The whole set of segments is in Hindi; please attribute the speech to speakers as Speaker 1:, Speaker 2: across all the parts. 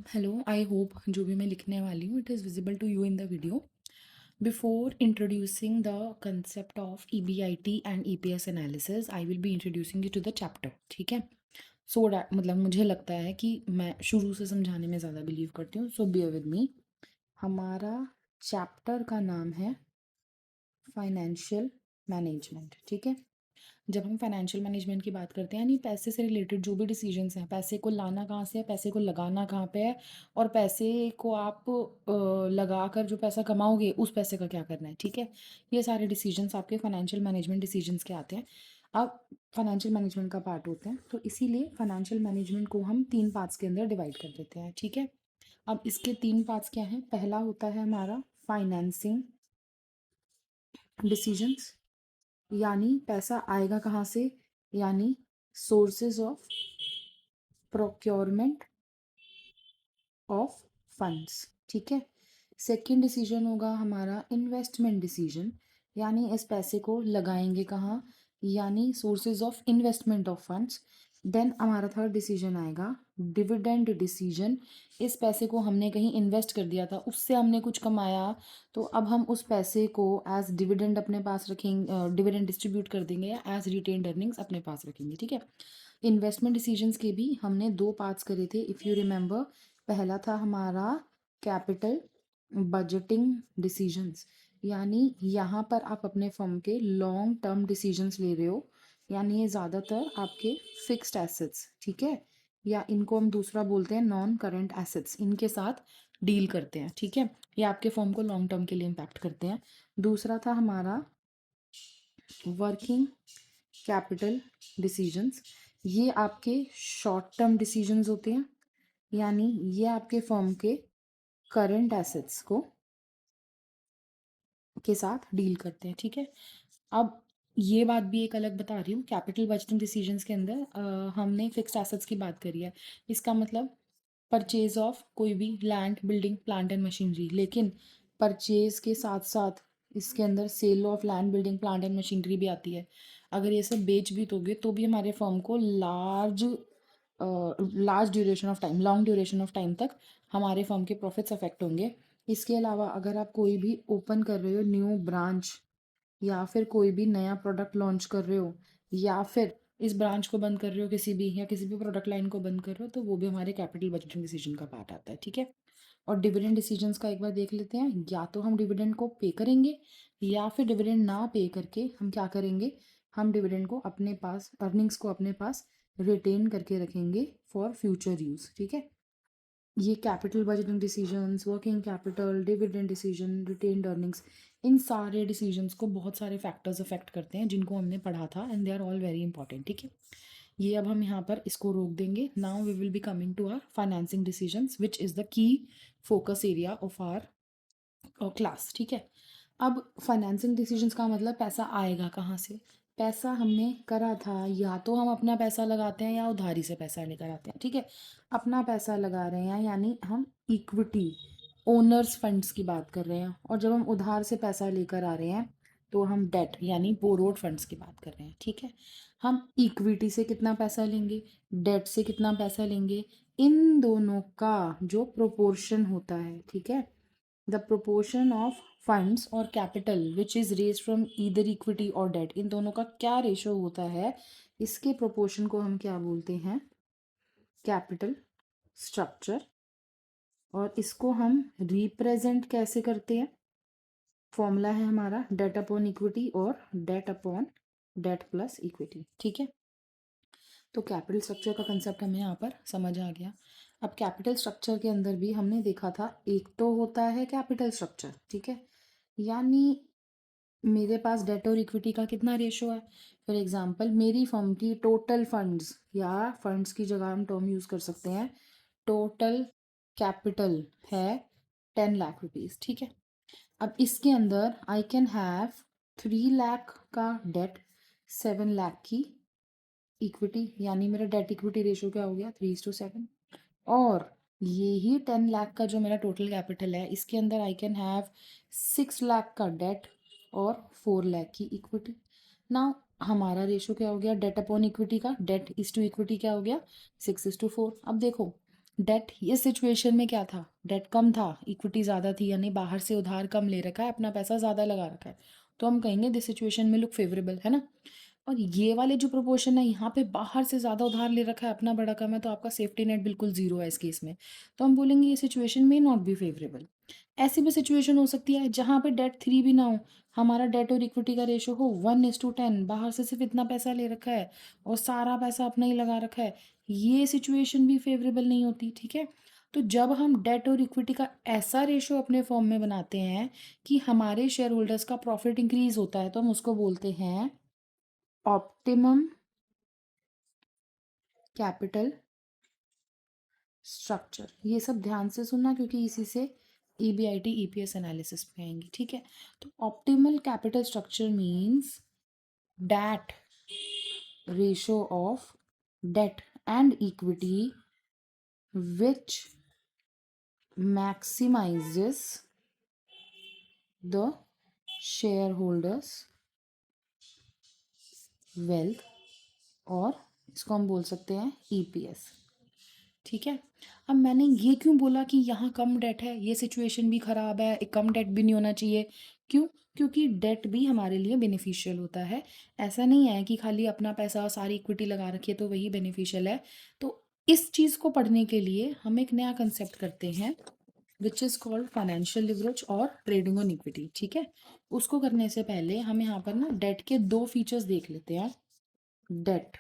Speaker 1: हेलो, आई होप जो भी मैं लिखने वाली हूँ it is visible to you in the video. Before introducing the concept of EBIT and EPS analysis I will be introducing you to the chapter. ठीक है, सो मतलब मुझे लगता है कि मैं शुरू से समझाने में ज़्यादा बिलीव करती हूँ, सो बियर विद मी। हमारा चैप्टर का नाम है फाइनेंशियल मैनेजमेंट। ठीक है, जब हम फाइनेंशियल मैनेजमेंट की बात करते हैं यानी पैसे से रिलेटेड जो भी डिसीजंस हैं, पैसे को लाना कहाँ से है, पैसे को लगाना कहाँ पे है, और पैसे को आप लगा कर जो पैसा कमाओगे उस पैसे का क्या करना है। ठीक है, ये सारे डिसीजंस आपके फाइनेंशियल मैनेजमेंट डिसीजंस के आते हैं। अब फाइनेंशियल मैनेजमेंट का पार्ट होते हैं, तो इसीलिए फाइनेंशियल मैनेजमेंट को हम 3 पार्ट्स के अंदर डिवाइड कर देते हैं। ठीक है, अब इसके 3 पार्ट्स क्या हैं? पहला होता है हमारा फाइनेंसिंग डिसीजंस, यानी पैसा आएगा कहाँ से, यानी sources of procurement of funds. ठीक है, सेकंड डिसीजन होगा हमारा इन्वेस्टमेंट डिसीजन, यानी इस पैसे को लगाएंगे कहाँ, यानी sources of investment of funds. Then हमारा थर्ड डिसीजन आएगा डिविडेंड डिसीजन, इस पैसे को हमने कहीं इन्वेस्ट कर दिया था, उससे हमने कुछ कमाया, तो अब हम उस पैसे को एज डिविडेंड अपने पास रखेंगे, डिविडेंड डिस्ट्रीब्यूट कर देंगे या एज रिटेन्ड अर्निंग्स अपने पास रखेंगे। ठीक है, इन्वेस्टमेंट डिसीजंस के भी हमने 2 पार्ट्स करे थे इफ़ यू रिमेंबर। पहला था हमारा कैपिटल बजटिंग डिसीजंस, यानी यहाँ पर आप अपने फर्म के लॉन्ग टर्म डिसीजंस ले रहे हो, यानी ये ज़्यादातर आपके फिक्स्ड एसेट्स, ठीक है, या इनको हम दूसरा बोलते हैं नॉन करंट एसेट्स, इनके साथ डील करते हैं। ठीक है, ये आपके फर्म को लॉन्ग टर्म के लिए इम्पैक्ट करते हैं। दूसरा था हमारा वर्किंग कैपिटल डिसीजंस, ये आपके शॉर्ट टर्म डिसीजंस होते हैं, यानी ये आपके फर्म के करंट एसेट्स को के साथ डील करते हैं। ठीक है, अब ये बात भी एक अलग बता रही हूँ, कैपिटल बजटिंग डिसीजंस के अंदर हमने फिक्स्ड एसेट्स की बात करी है, इसका मतलब परचेज ऑफ कोई भी land building plant and machinery, लेकिन परचेज के साथ साथ इसके अंदर sale of land building plant and machinery भी आती है। अगर ये सब बेच भी दोगे तो भी हमारे फर्म को large duration of time, long duration of time तक हमारे फर्म के प्रॉफिट्स अफेक्ट होंगे। इसके अलावा अगर आप कोई भी ओपन कर रहे हो न्यू ब्रांच, या फिर कोई भी नया प्रोडक्ट लॉन्च कर रहे हो, या फिर इस ब्रांच को बंद कर रहे हो किसी भी, या किसी भी प्रोडक्ट लाइन को बंद कर रहे हो, तो वो भी हमारे कैपिटल बजटिंग डिसीजन का पार्ट आता है। ठीक है, और डिविडेंड डिसीजंस का एक बार देख लेते हैं। या तो हम डिविडेंड को पे करेंगे, या फिर डिविडेंड ना पे करके हम क्या करेंगे, हम डिविडेंड को अपने पास, अर्निंग्स को अपने पास रिटेन करके रखेंगे फॉर फ्यूचर यूज़। ठीक है, ये capital budgeting decisions, working capital, dividend decision, retained earnings, इन सारे डिसीजंस को बहुत सारे फैक्टर्स अफेक्ट करते हैं जिनको हमने पढ़ा था, and they are all very important. ठीक है, ये अब हम यहाँ पर इसको रोक देंगे। Now we will be coming to our financing decisions which is the key focus area of our class. ठीक है, अब फाइनेंसिंग डिसीजंस का मतलब पैसा आएगा कहाँ से। पैसा हमने करा था, या तो हम अपना पैसा लगाते हैं या उधारी से पैसा लेकर आते हैं। ठीक है, अपना पैसा लगा रहे हैं यानी हम इक्विटी ओनर्स फंड्स की बात कर रहे हैं, और जब हम उधार से पैसा लेकर आ रहे हैं तो हम डेट यानी बोरोड फंड्स की बात कर रहे हैं। ठीक है, हम इक्विटी से कितना पैसा लेंगे, डेट से कितना पैसा लेंगे, इन दोनों का जो प्रोपोर्शन होता है, ठीक है, द प्रोपोर्शन ऑफ फंड्स और capital which is raise from either equity और डेट, इन दोनों का क्या रेशो होता है, इसके प्रोपोर्शन को हम क्या बोलते हैं, कैपिटल स्ट्रक्चर। और इसको हम रिप्रेजेंट कैसे करते हैं, फॉर्मूला है हमारा डेट अपॉन इक्विटी और debt upon debt plus equity. ठीक है, तो कैपिटल स्ट्रक्चर का कंसेप्ट हमें यहाँ पर समझ आ गया। अब कैपिटल स्ट्रक्चर के अंदर भी हमने देखा था, एक तो होता है कैपिटल स्ट्रक्चर, ठीक है, यानी मेरे पास डेट और इक्विटी का कितना रेशो है। फॉर एग्जांपल मेरी फर्म की टोटल फंड्स, या फंड्स की जगह हम टर्म यूज़ कर सकते हैं टोटल कैपिटल है 10 लाख रुपीज़। ठीक है, अब इसके अंदर आई कैन हैव 3 लाख का डेट, 7 लाख की इक्विटी, यानी मेरा डेट इक्विटी रेशो क्या हो गया 3:7। और ये ही 10 लाख का जो मेरा टोटल कैपिटल है, इसके अंदर आई कैन हैव 6 लाख का डेट और 4 लाख की इक्विटी। ना हमारा रेशो क्या हो गया डेट अपॉन इक्विटी का, डेट इज टू इक्विटी क्या हो गया 6:4। अब देखो डेट ये सिचुएशन में क्या था, डेट कम था, इक्विटी ज़्यादा थी, यानी बाहर से उधार कम ले रखा है, अपना पैसा ज़्यादा लगा रखा है, तो हम कहेंगे दिस सिचुएशन में लुक फेवरेबल, है ना। और ये वाले जो प्रोपोर्शन है, यहाँ पे बाहर से ज़्यादा उधार ले रखा है, अपना बड़ा कम है, तो आपका सेफ्टी नेट बिल्कुल ज़ीरो है इस केस में, तो हम बोलेंगे ये सिचुएशन में नॉट बी फेवरेबल। ऐसी भी सिचुएशन हो सकती है जहाँ पे डेट 3 भी ना हो, हमारा डेट और इक्विटी का रेशो हो 1:10, बाहर से सिर्फ इतना पैसा ले रखा है और सारा पैसा अपना ही लगा रखा है, ये सिचुएशन भी फेवरेबल नहीं होती, ठीक है। तो जब हम डेट और इक्विटी का ऐसा रेशो अपने फॉर्म में बनाते हैं कि हमारे शेयर होल्डर्स का प्रॉफिट इंक्रीज होता है, तो हम उसको बोलते हैं ऑप्टिमम कैपिटल स्ट्रक्चर। ये सब ध्यान से सुनना क्योंकि इसी से EBIT EPS एनालिसिस पे आएंगी, ठीक है। तो optimal capital structure means that ratio of debt and equity which maximizes the shareholders wealth, और इसको हम बोल सकते हैं EPS, ठीक है। अब मैंने ये क्यों बोला कि यहाँ कम डेट है, ये सिचुएशन भी ख़राब है, एक कम डेट भी नहीं होना चाहिए, क्यों? क्योंकि डेट भी हमारे लिए बेनिफिशियल होता है। ऐसा नहीं है कि खाली अपना पैसा सारी इक्विटी लगा रखिए तो वही बेनिफिशियल है। तो इस चीज़ को पढ़ने के लिए हम एक नया कंसेप्ट करते हैं which is called financial leverage और ट्रेडिंग ऑन इक्विटी, ठीक है। उसको करने से पहले हम यहाँ पर ना डेट के दो फीचर्स देख लेते हैं। डेट,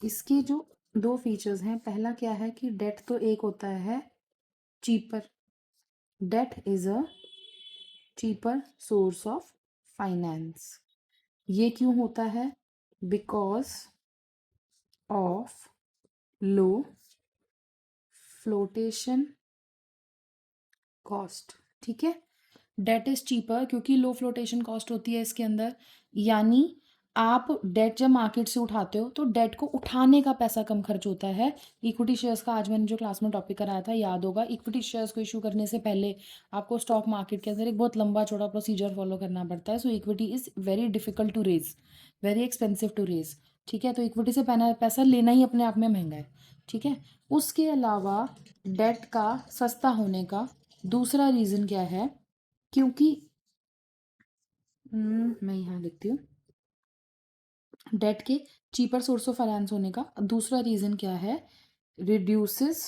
Speaker 1: इसके जो दो फीचर्स हैं, पहला क्या है कि डेट तो एक होता है cheaper, debt is a cheaper source of finance. ये क्यों होता है? Because of low flotation cost, ठीक है। डेट इज चीपर क्योंकि लो फ्लोटेशन कॉस्ट होती है इसके अंदर, यानी आप डेट जब मार्केट से उठाते हो तो डेट को उठाने का पैसा कम खर्च होता है। इक्विटी शेयर्स का आज मैंने जो क्लास में टॉपिक कराया था याद होगा, इक्विटी शेयर्स को इशू करने से पहले आपको स्टॉक मार्केट के अंदर एक बहुत लंबा चौड़ा प्रोसीजर फॉलो करना पड़ता है। So equity is very difficult to raise, very expensive to raise, ठीक है। तो इक्विटी से पैसा लेना ही अपने आप में महंगा है, ठीक है। उसके अलावा डेट का सस्ता होने का दूसरा रीज़न क्या है? क्योंकि मैं यहाँ लिखती हूँ, डेट के चीपर सोर्स ऑफ फाइनेंस होने का दूसरा रीज़न क्या है? Reduces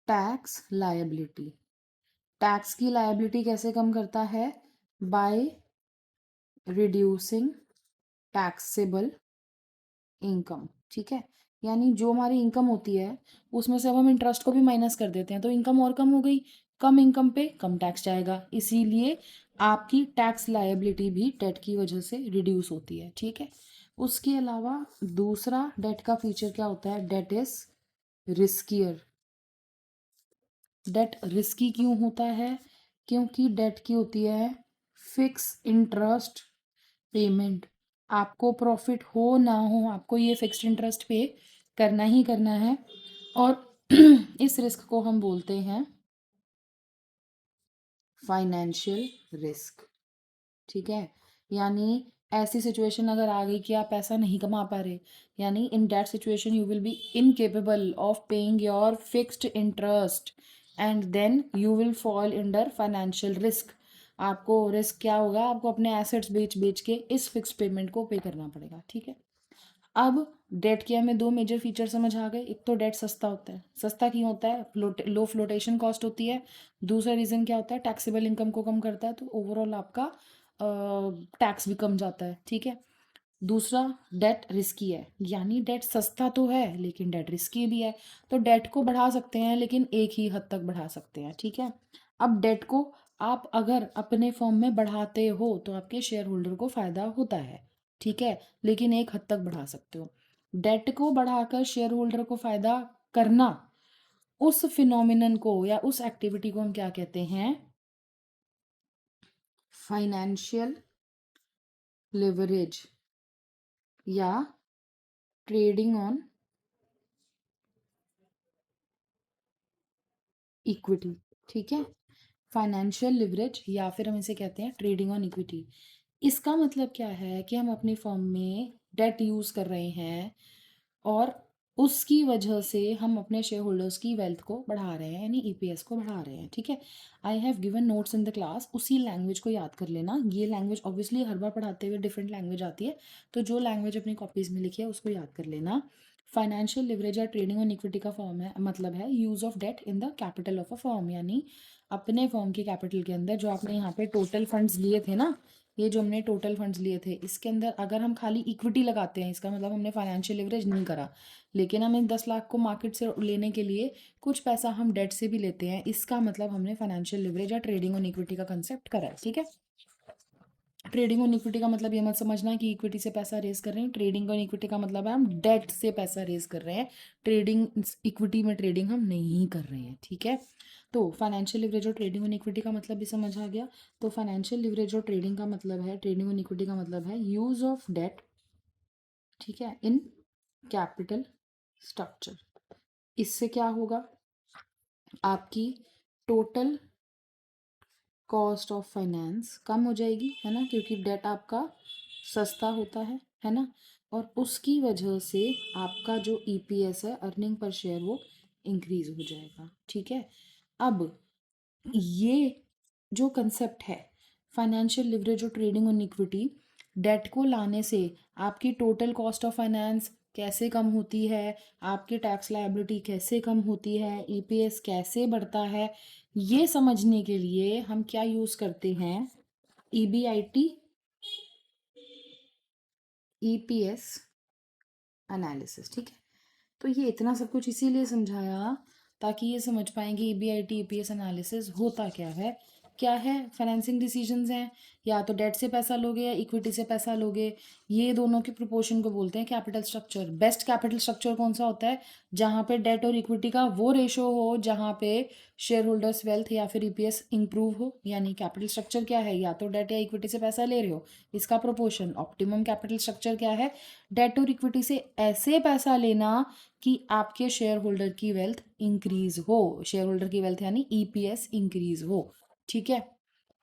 Speaker 1: tax liability. टैक्स की लायबिलिटी कैसे कम करता है? बाय रिड्यूसिंग टैक्सेबल इनकम, ठीक है। यानी जो हमारी इनकम होती है उसमें से अब हम इंटरेस्ट को भी माइनस कर देते हैं, तो इनकम और कम हो गई, कम इनकम पे कम टैक्स जाएगा, इसीलिए आपकी टैक्स लायबिलिटी भी डेट की वजह से रिड्यूस होती है, ठीक है। उसके अलावा दूसरा डेट का फीचर क्या होता है? Debt is riskier. Debt risky क्यों होता है? क्योंकि डेट की होती है फिक्स इंटरेस्ट पेमेंट। आपको प्रॉफिट हो ना हो, आपको ये फिक्स्ड इंटरेस्ट पे करना ही करना है, और इस रिस्क को हम बोलते हैं फाइनेंशियल रिस्क, ठीक है। यानी ऐसी सिचुएशन अगर आ गई कि आप पैसा नहीं कमा पा रहे, यानी in that situation you will be incapable of paying your fixed interest and then you will fall under financial risk. आपको रिस्क क्या होगा? आपको अपने एसेट्स बेच बेच के इस फिक्स पेमेंट को पे करना पड़ेगा, ठीक है। अब डेट के हमें दो मेजर फीचर समझ आ गए। एक तो डेट सस्ता होता है, सस्ता क्यों होता है? लो फ्लोटेशन कॉस्ट होती है। दूसरा रीज़न क्या होता है? टैक्सेबल इनकम को कम करता है, तो ओवरऑल आपका टैक्स भी कम जाता है, ठीक है। दूसरा, डेट रिस्की है, यानी डेट सस्ता तो है लेकिन डेट रिस्की भी है। तो डेट को बढ़ा सकते हैं लेकिन एक ही हद तक बढ़ा सकते हैं, ठीक है। अब डेट को आप अगर अपने फॉर्म में बढ़ाते हो तो आपके शेयर होल्डर को फायदा होता है, ठीक है, लेकिन एक हद तक बढ़ा सकते हो। डेट को बढ़ाकर शेयर होल्डर को फायदा करना, उस फिनोमिनन को या उस एक्टिविटी को हम क्या कहते हैं? फाइनेंशियल लिवरेज या ट्रेडिंग ऑन इक्विटी, ठीक है। फाइनेंशियल लिवरेज या फिर हम इसे कहते हैं ट्रेडिंग ऑन इक्विटी। इसका मतलब क्या है कि हम अपनी फर्म में डेट यूज़ कर रहे हैं और उसकी वजह से हम अपने शेयर होल्डर्स की वेल्थ को बढ़ा रहे हैं, यानी ईपीएस को बढ़ा रहे हैं, ठीक है। I have given notes in the class, उसी लैंग्वेज को याद कर लेना। ये लैंग्वेज ऑब्वियसली हर बार पढ़ाते हुए डिफरेंट लैंग्वेज आती है, तो जो लैंग्वेज अपनी कॉपीज में लिखी है उसको याद कर लेना। फाइनेंशियल लिवरेज या ट्रेडिंग ऑन इक्विटी का फॉर्म है, मतलब है use of debt in the capital of a form, यानी अपने फॉर्म के कैपिटल के अंदर जो आपने यहाँ पे टोटल फंड्स लिए थे ना, ये जो हमने टोटल फंड्स लिए थे इसके अंदर अगर हम खाली इक्विटी लगाते हैं, इसका मतलब हमने फाइनेंशियल लिवरेज नहीं करा। लेकिन हम इन 10 लाख को मार्केट से लेने के लिए कुछ पैसा हम डेट से भी लेते हैं, इसका मतलब हमने फाइनेंशियल लिवरेज या ट्रेडिंग ऑन इक्विटी का कंसेप्ट करा है, ठीक है। ट्रेडिंग ऑन इक्विटी का मतलब ये मत समझना कि इक्विटी से पैसा रेज कर रहे हैं। ट्रेडिंग ऑन इक्विटी का मतलब है हम डेट से पैसा रेज कर रहे हैं, ट्रेडिंग इक्विटी में ट्रेडिंग हम नहीं कर रहे हैं, ठीक है। तो फाइनेंशियल लिवरेज और ट्रेडिंग ऑन इक्विटी का मतलब भी समझ आ गया। तो फाइनेंशियल लिवरेज और ट्रेडिंग का मतलब है, ट्रेडिंग ऑन इक्विटी का मतलब है यूज ऑफ डेट, ठीक है, इन कैपिटल स्ट्रक्चर। इससे क्या होगा, आपकी टोटल कॉस्ट ऑफ फाइनेंस कम हो जाएगी, है ना, क्योंकि डेट आपका सस्ता होता है ना। और उसकी वजह से आपका जो ईपीएस है, अर्निंग पर शेयर, वो इंक्रीज हो जाएगा, ठीक है। अब ये जो कंसेप्ट है फाइनेंशियल लिवरेज और ट्रेडिंग ऑन इक्विटी, डेट को लाने से आपकी टोटल कॉस्ट ऑफ फाइनेंस कैसे कम होती है, आपकी टैक्स लायबिलिटी कैसे कम होती है, ईपीएस कैसे बढ़ता है, ये समझने के लिए हम क्या यूज़ करते हैं, ईबीआईटी, ईपीएस एनालिसिस, ठीक है। तो ये इतना सब कुछ इसीलिए समझाया ताकि ये समझ पाएंगे ईबीआईटी ईपीएस एनालिसिस होता क्या है फाइनेंसिंग डिसीजंस हैं, या तो डेट से पैसा लोगे या इक्विटी से पैसा लोगे, ये दोनों के प्रोपोर्शन को बोलते हैं capital structure. Best capital structure कौन सा होता है, जहाँ पे डेट और इक्विटी का वो रेशो हो जहाँ पे शेयर होल्डर्स वेल्थ या फिर ईपीएस इंप्रूव हो, यानी कैपिटल स्ट्रक्चर क्या है, या तो डेट या इक्विटी से पैसा ले रहे हो, इसका प्रोपोर्शन। ऑप्टिमम कैपिटल स्ट्रक्चर क्या है, डेट और इक्विटी से ऐसे पैसा लेना कि आपके शेयर होल्डर की वेल्थ इंक्रीज हो, शेयर होल्डर की वेल्थ यानी ईपीएस इंक्रीज हो, ठीक है।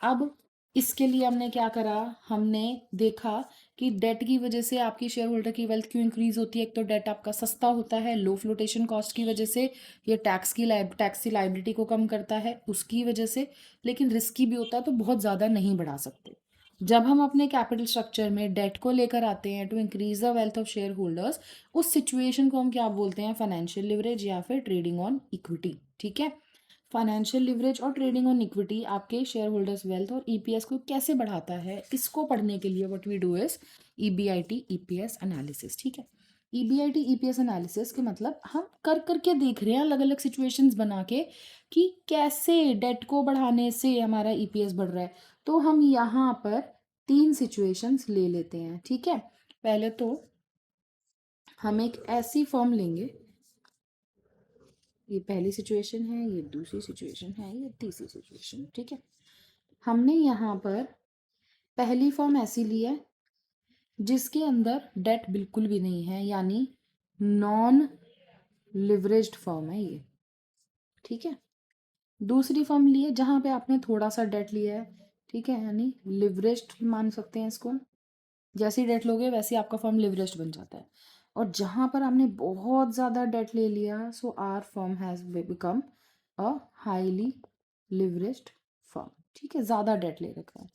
Speaker 1: अब इसके लिए हमने क्या करा, हमने देखा कि डेट की वजह से आपकी शेयर होल्डर की वेल्थ क्यों इंक्रीज होती है। एक तो डेट आपका सस्ता होता है, लो फ्लोटेशन कॉस्ट की वजह से, ये टैक्स की लाइबिलिटी को कम करता है उसकी वजह से, लेकिन रिस्की भी होता है तो बहुत ज़्यादा नहीं बढ़ा सकते। जब हम अपने कैपिटल स्ट्रक्चर में डेट को लेकर आते हैं to increase the wealth of shareholders, उस सिचुएशन को हम क्या बोलते हैं, फाइनेंशियल लिवरेज या फिर ट्रेडिंग ऑन इक्विटी, ठीक है। फाइनेंशियल लिवरेज और ट्रेडिंग ऑन इक्विटी आपके शेयर होल्डर्स वेल्थ और ईपीएस को कैसे बढ़ाता है, इसको पढ़ने के लिए what we do is EBIT EPS analysis, ठीक है। ईबीआईटी ईपीएस एनालिसिस के मतलब हम कर करके देख रहे हैं अलग अलग सिचुएशंस बना के कि कैसे डेट को बढ़ाने से हमारा ईपीएस बढ़ रहा है। तो हम यहाँ पर 3 सिचुएशंस ले लेते हैं, ठीक है। पहले तो हम एक ऐसी फॉर्म लेंगे, ये पहली सिचुएशन है, ये दूसरी सिचुएशन है, ये तीसरी सिचुएशन, ठीक है। हमने यहाँ पर पहली फॉर्म ऐसी ली है जिसके अंदर डेट बिल्कुल भी नहीं है, यानी नॉन लिवरेज्ड फॉर्म है ये, ठीक है। दूसरी फॉर्म ली है जहाँ पे आपने थोड़ा सा डेट लिया है, ठीक है, यानी लिवरेज्ड मान सकते हैं इसको। जैसी डेट लोगे वैसे आपका फॉर्म लिवरेज्ड बन जाता है। और जहाँ पर आपने बहुत ज़्यादा डेट ले लिया, so our firm has become a highly leveraged firm, ठीक है, ज़्यादा डेट ले रखा है।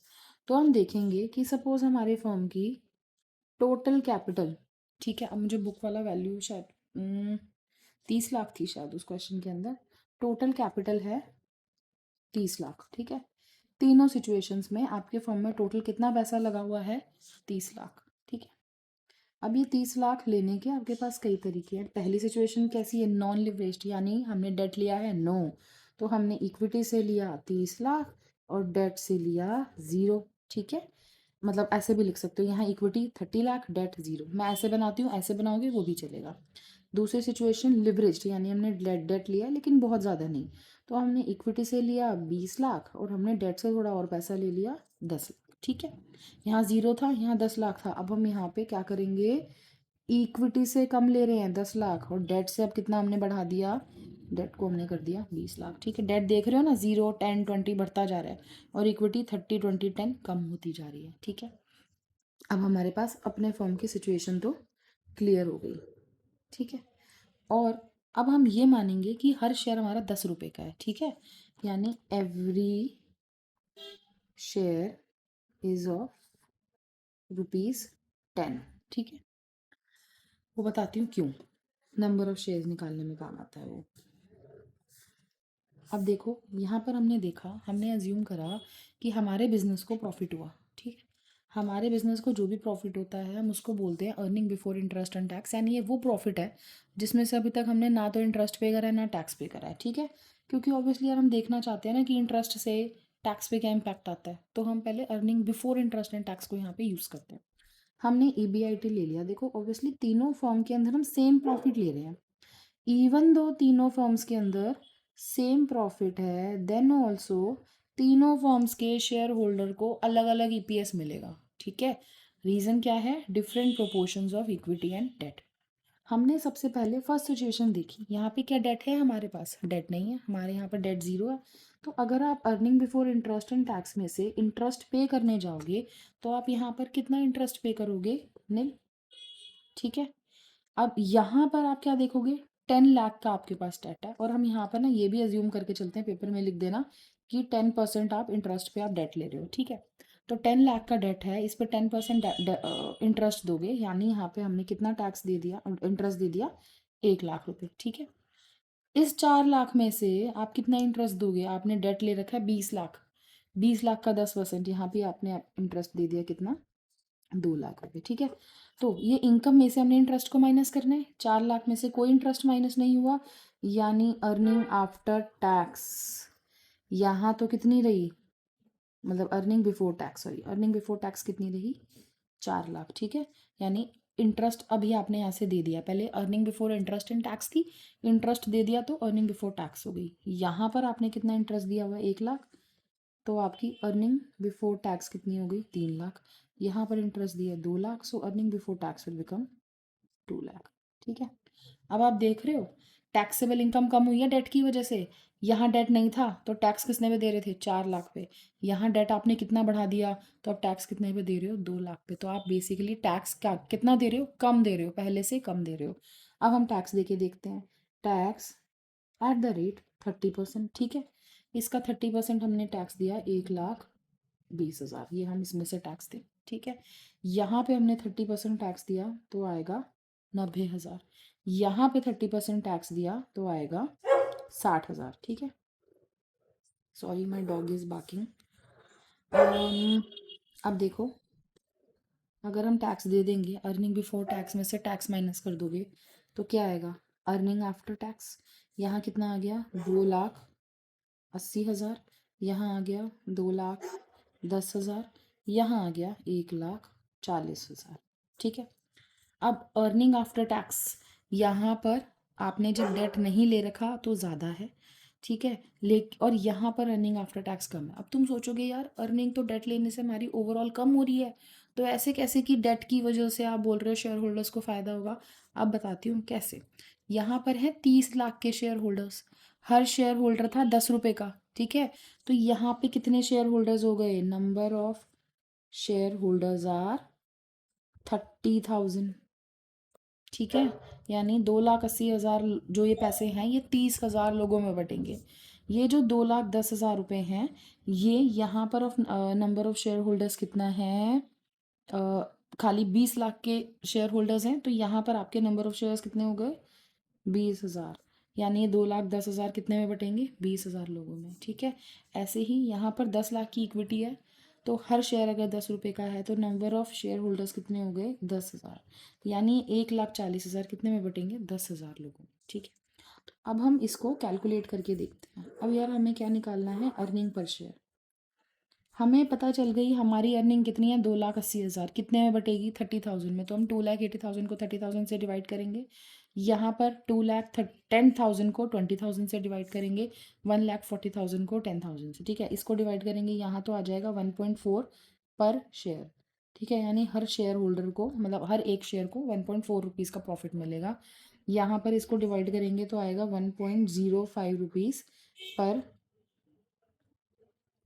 Speaker 1: तो हम देखेंगे कि सपोज हमारे फॉर्म की टोटल कैपिटल, ठीक है, अब मुझे बुक वाला वैल्यू शायद 30 लाख थी शायद उस क्वेश्चन के अंदर। टोटल कैपिटल है 30 लाख, ठीक है। तीनों सिचुएशंस में आपके फॉर्म में टोटल कितना पैसा लगा हुआ है, 30 लाख, ठीक है। अब ये 30 लाख लेने के आपके पास कई तरीके हैं। पहली सिचुएशन कैसी है, नॉन लिवरेज्ड, यानी हमने डेट लिया है नो, तो हमने इक्विटी से लिया 30 लाख और डेट से लिया 0, ठीक है। मतलब ऐसे भी लिख सकते हो, यहाँ इक्विटी 30 लाख, डेट 0, मैं ऐसे बनाती हूँ, ऐसे बनाओगे वो भी चलेगा। दूसरी सिचुएशन लिवरेज्ड, यानी हमने डेट लिया लेकिन बहुत ज़्यादा नहीं, तो हमने इक्विटी से लिया 20 लाख और हमने डेट से थोड़ा और पैसा ले लिया 10 लाख, ठीक है। यहाँ 0 था, यहाँ 10 लाख था, अब हम यहाँ पे क्या करेंगे, इक्विटी से कम ले रहे हैं 10 लाख और डेट से अब कितना हमने बढ़ा दिया, डेट को हमने कर दिया 20 लाख, ठीक है। डेट देख रहे हो ना, 0 10 20 बढ़ता जा रहा है और इक्विटी 30 20 10 कम होती जा रही है, ठीक है। अब हमारे पास अपने फर्म की सिचुएशन तो क्लियर हो गई, ठीक है। और अब हम ये मानेंगे कि हर शेयर हमारा 10 रुपए का है, ठीक है, यानी एवरी शेयर इज ऑफ ₹10, ठीक है। वो बताती हूँ क्यों, नंबर ऑफ शेयर्स निकालने में काम आता है वो। अब देखो यहाँ पर हमने देखा, हमने अज्यूम करा कि हमारे बिजनेस को प्रॉफिट हुआ, ठीक है। हमारे बिजनेस को जो भी प्रॉफिट होता है हम उसको बोलते हैं earning before interest and tax, यानी ये वो प्रॉफिट है जिसमें से अभी तक हमने ना तो इंटरेस्ट पे करा है ना टैक्स पे करा है, ठीक है। क्योंकि ऑब्वियसली यार हम देखना चाहते हैं ना कि इंटरेस्ट से टैक्स पे क्या इम्पैक्ट आता है, तो हम पहले earning before interest and tax को यहाँ पे यूज़ करते हैं। हमने EBIT ले लिया, देखो ऑब्वियसली तीनों फॉर्म के अंदर हम सेम प्रॉफिट ले रहे हैं, इवन दो तीनों फर्म्स के अंदर सेम प्रॉफिट है, देन ऑल्सो तीनों फर्म्स के शेयर होल्डर को अलग अलग EPS मिलेगा, ठीक है। रीज़न क्या है, different proportions of equity and debt. हमने सबसे पहले फर्स्ट सिचुएशन देखी, यहाँ पे क्या डेट है, हमारे पास डेट नहीं है, हमारे यहाँ पर डेट ज़ीरो है। तो अगर आप earning before interest and tax में से इंटरेस्ट पे करने जाओगे तो आप यहाँ पर कितना इंटरेस्ट पे करोगे, नहीं, ठीक है। अब यहाँ पर आप क्या देखोगे, 10 लाख का आपके पास डेट है, और हम यहाँ पर ना ये भी अज्यूम करके चलते हैं, पेपर में लिख देना कि 10% आप इंटरेस्ट पे आप डेट ले रहे हो, ठीक है। तो 10 लाख का डेट है, इस पर 10% इंटरेस्ट दोगे, यानी यहाँ पे हमने कितना टैक्स दे दिया, इंटरेस्ट दे दिया, 1 लाख रुपए, ठीक है। इस 4 लाख में से आप कितना इंटरेस्ट दोगे, आपने डेट ले रखा है 20 लाख, 20 लाख का 10%, यहाँ पे आपने इंटरेस्ट दे दिया कितना, 2 लाख रुपए, ठीक है। तो ये इनकम में से हमने इंटरेस्ट को माइनस करना है, 4 लाख में से कोई इंटरेस्ट माइनस नहीं हुआ, यानी अर्निंग आफ्टर टैक्स यहाँ तो कितनी रही, मतलब earning before tax, sorry earning before tax कितनी रही, 4 लाख, ठीक है। यानी इंटरेस्ट अभी आपने यहाँ से दे दिया, पहले earning before interest and tax थी, इंटरेस्ट दे दिया तो अर्निंग बिफोर टैक्स हो गई, यहाँ पर आपने कितना इंटरेस्ट दिया हुआ है, 1 लाख, तो आपकी अर्निंग बिफोर टैक्स कितनी हो गई, 3 लाख। यहाँ पर इंटरेस्ट दिया 2 lakh, so earning before tax will become 2 lakh, ठीक है। अब आप देख रहे हो टैक्सेबल इनकम कम हुई है डेट की वजह से, यहाँ डेट नहीं था तो टैक्स कितने पे दे रहे थे, 4 लाख पे, यहाँ डेट आपने कितना बढ़ा दिया तो आप टैक्स कितने पे दे रहे हो, 2 लाख पे, तो आप बेसिकली टैक्स क्या कितना दे रहे हो, कम दे रहे हो, पहले से कम दे रहे हो। अब हम टैक्स दे के देखते हैं, टैक्स एट द रेट 30%, ठीक है। इसका 30% हमने टैक्स दिया, 1,20,000, ये हम इसमें से टैक्स दें, ठीक है। यहाँ पे हमने 30% टैक्स दिया तो आएगा 90,000, यहाँ पे 30% टैक्स दिया तो आएगा 60,000, ठीक है। Sorry my dog is barking. अब देखो, अगर हम टैक्स दे देंगे, अर्निंग बिफोर टैक्स में से टैक्स माइनस कर दोगे तो क्या आएगा, अर्निंग आफ्टर टैक्स, यहाँ कितना आ गया, 2,80,000, यहाँ आ गया 2,10,000, यहाँ आ गया 1,40,000, ठीक है। अब अर्निंग आफ्टर टैक्स, यहाँ पर आपने जब डेट नहीं ले रखा तो ज़्यादा है, ठीक है, और यहाँ पर अर्निंग आफ्टर टैक्स कम है। अब तुम सोचोगे यार अर्निंग तो डेट लेने से हमारी ओवरऑल कम हो रही है, तो ऐसे कैसे कि डेट की वजह से आप बोल रहे हो शेयर होल्डर्स को फ़ायदा होगा। अब बताती हूँ कैसे। यहाँ पर है 30 लाख के शेयर होल्डर्स, हर शेयर होल्डर था 10 रुपये का, ठीक है। तो यहाँ पे कितने शेयर होल्डर्स हो गए, number of shareholders are 30,000, ठीक है। यानी 2,80,000 जो ये पैसे हैं ये 30,000 लोगों में बटेंगे। ये जो 2,10,000 रुपये हैं, ये यहाँ पर of number of share holders कितना है, खाली 20 लाख के शेयर होल्डर्स हैं, तो यहाँ पर आपके नंबर ऑफ शेयर्स कितने हो गए, 20,000, यानी ये 2,10,000 कितने में बटेंगे, 20,000 लोगों में, ठीक है। ऐसे ही यहाँ पर 10 लाख की इक्विटी है, तो हर शेयर अगर 10 रुपये का है तो नंबर ऑफ शेयर होल्डर्स कितने हो गए, 10,000, यानी 1,40,000 कितने में बटेंगे, 10,000 लोगों में, ठीक है। अब हम इसको कैलकुलेट करके देखते हैं। अब यार हमें क्या निकालना है, अर्निंग पर शेयर। हमें पता चल गई हमारी अर्निंग कितनी है, 2,80,000, कितने में बटेगी, 30,000 में, तो हम 2,80,000 को 30,000 से डिवाइड करेंगे। यहाँ पर 2,10,000 को 20,000 से डिवाइड करेंगे, 1,40,000 को 10,000 से, ठीक है। इसको डिवाइड करेंगे, यहाँ तो आ जाएगा 1.4 पर शेयर, ठीक है। यानी हर शेयर होल्डर को, मतलब हर एक शेयर को 1.4 रुपीज़ का प्रॉफिट मिलेगा। यहाँ पर इसको डिवाइड करेंगे तो आएगा 1.05 रुपीज़ पर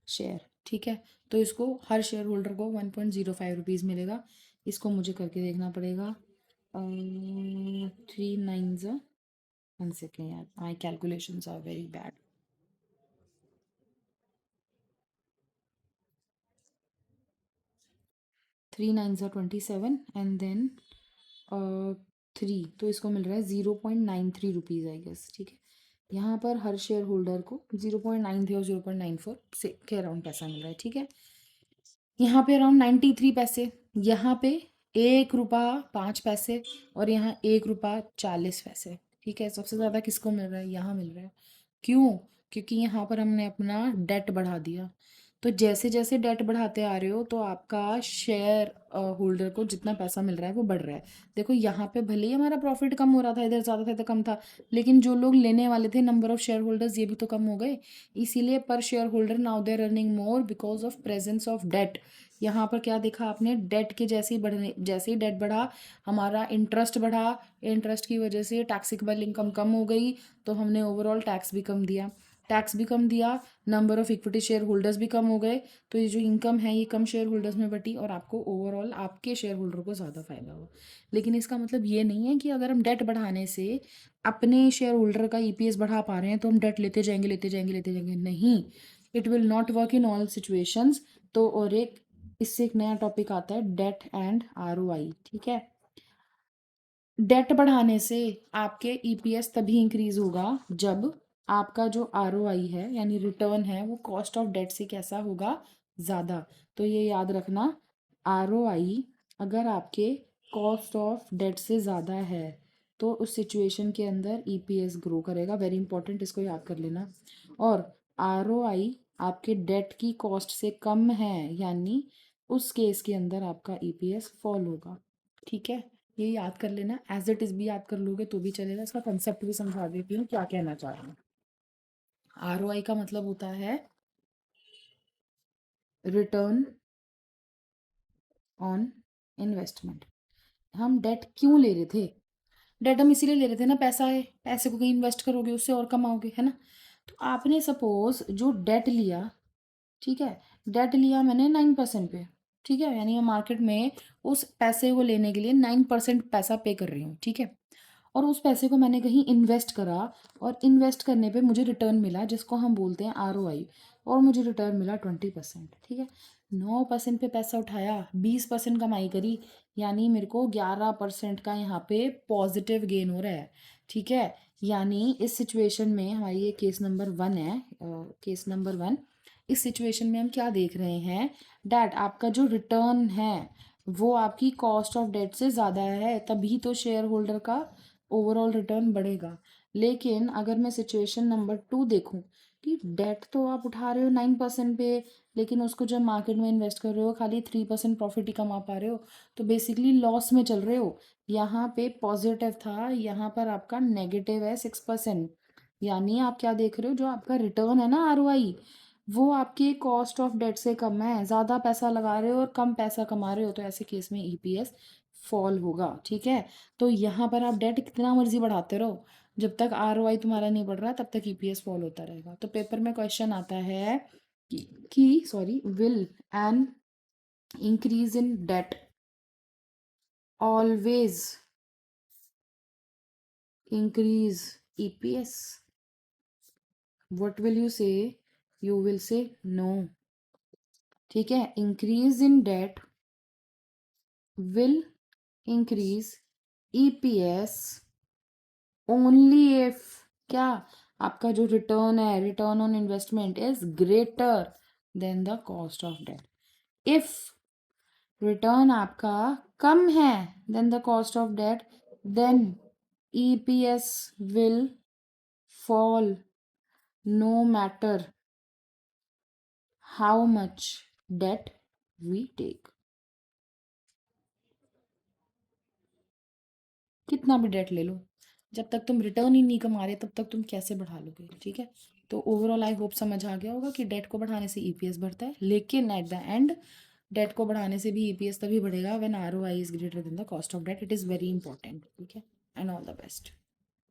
Speaker 1: शेयर, ठीक है। तो इसको हर शेयर होल्डर को 1.05 रुपीज़ मिलेगा। इसको मुझे करके देखना पड़ेगा, 3 9 1 second यार, my calculations are very bad. 3 9s are 27 and then 3, तो इसको मिल रहा है 0.93 रुपीज़ आई गेस, ठीक है। यहाँ पर हर शेयर होल्डर को 0.93 और 0.94 से के अराउंड पैसा मिल रहा है, ठीक है। यहाँ पे अराउंड 93 पैसे, यहाँ पे 1 रुपया 5 पैसे और यहाँ 1 रुपया 40 पैसे, ठीक है। सबसे ज़्यादा किसको मिल रहा है? यहाँ मिल रहा है। क्यों? क्योंकि यहाँ पर हमने अपना डेट बढ़ा दिया। तो जैसे जैसे डेट बढ़ाते आ रहे हो तो आपका शेयर होल्डर को जितना पैसा मिल रहा है वो बढ़ रहा है। देखो यहाँ पे भले ही हमारा प्रॉफिट कम हो रहा था, इधर ज़्यादा था इधर कम था, लेकिन जो लोग लेने वाले थे, नंबर ऑफ शेयर होल्डर्स, ये भी तो कम हो गए। इसीलिए per shareholder now they are earning more because of presence of debt. यहाँ पर क्या देखा आपने? डेट के जैसे ही डेट बढ़ा, हमारा इंटरेस्ट बढ़ा, इंटरेस्ट की वजह से टैक्सेबल इनकम कम हो गई, तो हमने ओवरऑल टैक्स भी कम दिया। टैक्स भी कम दिया, number of equity share holders भी कम हो गए, तो ये जो इनकम है ये कम शेयर होल्डर्स में बटी और आपको ओवरऑल आपके शेयर होल्डर को ज़्यादा फायदा हुआ। लेकिन इसका मतलब ये नहीं है कि अगर हम डेट बढ़ाने से अपने शेयर होल्डर का ईपीएस बढ़ा पा रहे हैं तो हम डेट लेते जाएंगे लेते जाएंगे लेते जाएंगे, नहीं। It will not work in all situations. तो और इससे एक नया टॉपिक आता है, डेट एंड आरओआई, ठीक है। डेट बढ़ाने से आपके ईपीएस तभी इंक्रीज होगा जब आपका जो आरओआई है यानी रिटर्न है वो कॉस्ट ऑफ डेट से कैसा होगा? ज़्यादा। तो ये याद रखना, आरओआई अगर आपके कॉस्ट ऑफ डेट से ज़्यादा है तो उस सिचुएशन के अंदर ईपीएस ग्रो करेगा। वेरी इंपॉर्टेंट, इसको याद कर लेना। और आरओआई आपके डेट की कॉस्ट से कम है यानी उस केस के अंदर आपका ईपीएस फॉल होगा, ठीक है। ये याद कर लेना, एज इट इज भी याद कर लोगे तो भी चलेगा। इसका कंसेप्ट भी समझा देती हूँ क्या कहना चाह रहा हूँ। आरओआई का मतलब होता है रिटर्न ऑन इन्वेस्टमेंट। हम डेट क्यों ले रहे थे? डेट हम इसीलिए ले रहे थे ना, पैसा है, पैसे को कहीं इन्वेस्ट करोगे उससे और कमाओगे, है ना। तो आपने सपोज जो डेट लिया, ठीक है, डेट लिया मैंने 9% पे, ठीक है, यानी मैं मार्केट में उस पैसे को लेने के लिए 9% पैसा पे कर रही हूँ, ठीक है। और उस पैसे को मैंने कहीं इन्वेस्ट करा और इन्वेस्ट करने पे मुझे रिटर्न मिला जिसको हम बोलते हैं आरओआई, और मुझे रिटर्न मिला 20%, ठीक है। 9% पे पैसा उठाया, 20% कमाई करी, यानी मेरे को 11% का यहाँ पे पॉजिटिव गेन हो रहा है, ठीक है। यानी इस सिचुएशन में हमारी ये केस नंबर 1 है, केस नंबर 1। इस सिचुएशन में हम क्या देख रहे हैं? डैट आपका जो रिटर्न है वो आपकी कॉस्ट ऑफ डेट से ज़्यादा है, तभी तो शेयर होल्डर का ओवरऑल रिटर्न बढ़ेगा। लेकिन अगर मैं सिचुएशन नंबर 2 देखूं कि डेट तो आप उठा रहे हो 9% पे, लेकिन उसको जब मार्केट में इन्वेस्ट कर रहे हो खाली 3% प्रॉफिट ही कमा पा रहे हो, तो बेसिकली लॉस में चल रहे हो। यहाँ पे पॉजिटिव था, यहाँ पर आपका नेगेटिव है 6%। यानी आप क्या देख रहे हो, जो आपका रिटर्न है ना आरओआई, वो आपके कॉस्ट ऑफ डेट से कम है। ज़्यादा पैसा लगा रहे हो और कम पैसा कमा रहे हो, तो ऐसे केस में ईपीएस फॉल होगा, ठीक है। तो यहाँ पर आप डेट कितना मर्जी बढ़ाते रहो, जब तक आरओआई तुम्हारा नहीं बढ़ रहा तब तक ईपीएस फॉल होता रहेगा। तो पेपर में क्वेश्चन आता है कि sorry, will an increase in debt always increase EPS? What will you say? You will say no, ठीक है। Increase in debt will increase EPS only if, क्या? आपका जो रिटर्न है, return on investment is greater than the cost of debt. If return आपका कम है then the cost of debt, then EPS will fall no matter how much debt we take. कितना भी डेट ले लो, जब तक तुम रिटर्न ही नहीं कमा रहे तब तक तुम कैसे बढ़ा लोगे, ठीक है। तो ओवरऑल आई होप समझ आ गया होगा कि डेट को बढ़ाने से ईपीएस बढ़ता है, लेकिन एट द एंड डेट को बढ़ाने से भी ईपीएस तभी बढ़ेगा when ROI is greater than the cost of debt. It is very important, ठीक है। And all the best.